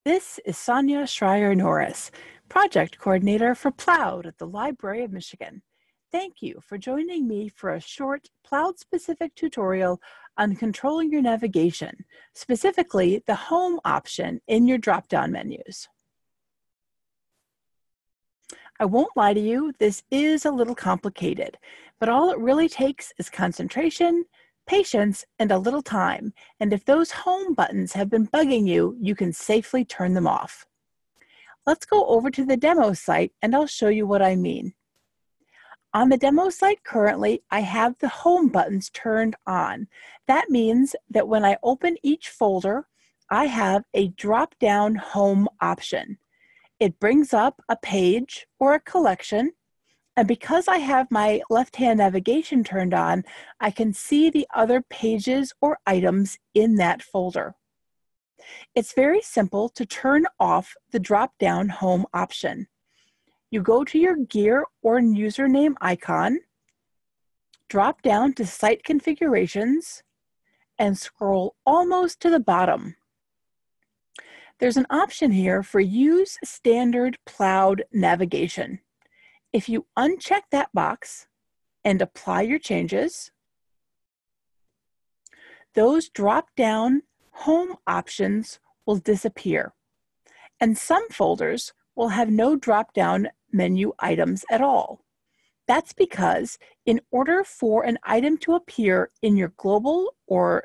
This is Sonia Schreier-Norris, Project Coordinator for Ploud at the Library of Michigan. Thank you for joining me for a short Ploud-specific tutorial on controlling your navigation, specifically the Home option in your drop-down menus. I won't lie to you, this is a little complicated, but all it really takes is concentration, patience, and a little time, and if those home buttons have been bugging you, you can safely turn them off. Let's go over to the demo site and I'll show you what I mean. On the demo site currently, I have the home buttons turned on. That means that when I open each folder, I have a drop-down home option. It brings up a page or a collection, and because I have my left-hand navigation turned on, I can see the other pages or items in that folder. It's very simple to turn off the drop-down home option. You go to your gear or username icon, drop down to Site Configurations, and scroll almost to the bottom. There's an option here for Use Standard Ploud Navigation. If you uncheck that box and apply your changes, those drop-down home options will disappear. And some folders will have no drop-down menu items at all. That's because in order for an item to appear in your global or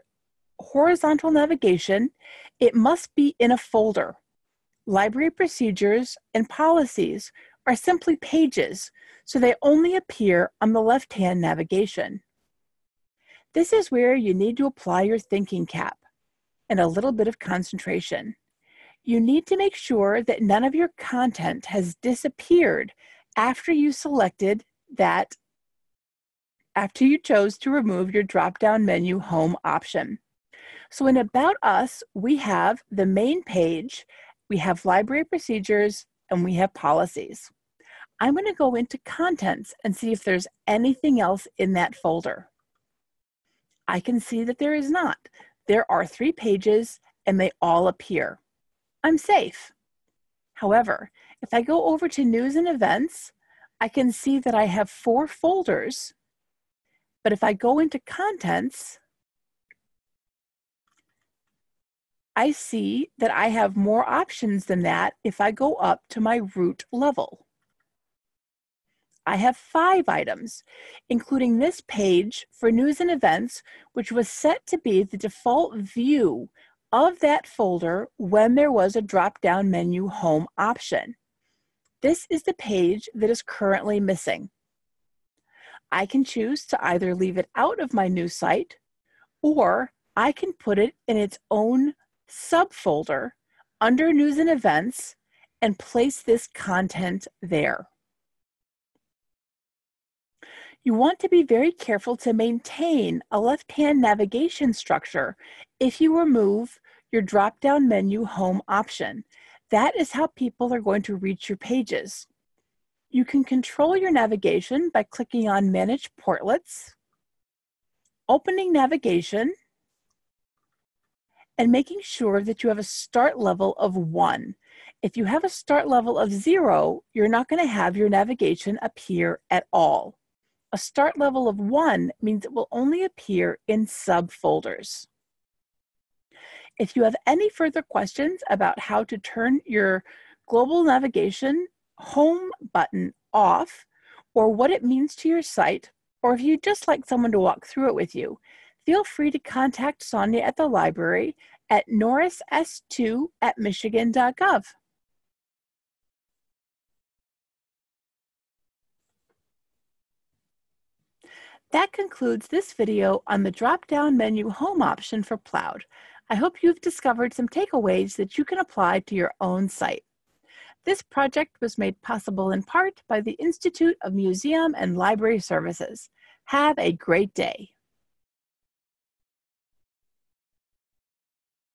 horizontal navigation, it must be in a folder. Library procedures and policies are simply pages, so they only appear on the left-hand navigation. This is where you need to apply your thinking cap and a little bit of concentration. You need to make sure that none of your content has disappeared after you selected that, after you chose to remove your drop-down menu home option. So in About Us, we have the main page, we have library procedures, and we have policies. I'm going to go into Contents and see if there's anything else in that folder. I can see that there is not. There are 3 pages and they all appear. I'm safe. However, if I go over to News and Events, I can see that I have 4 folders. But if I go into Contents, I see that I have more options than that if I go up to my root level. I have 5 items, including this page for News and Events, which was set to be the default view of that folder when there was a drop-down menu home option. This is the page that is currently missing. I can choose to either leave it out of my new site, or I can put it in its own subfolder under News and Events and place this content there. You want to be very careful to maintain a left-hand navigation structure if you remove your drop-down menu home option. That is how people are going to reach your pages. You can control your navigation by clicking on Manage Portlets, opening navigation, and making sure that you have a start level of 1. If you have a start level of 0, you're not going to have your navigation appear at all. A start level of 1 means it will only appear in subfolders. If you have any further questions about how to turn your global navigation home button off, or what it means to your site, or if you'd just like someone to walk through it with you, feel free to contact Sonia at the library at norris2@michigan.gov. That concludes this video on the drop-down menu home option for Ploud. I hope you've discovered some takeaways that you can apply to your own site. This project was made possible in part by the Institute of Museum and Library Services. Have a great day.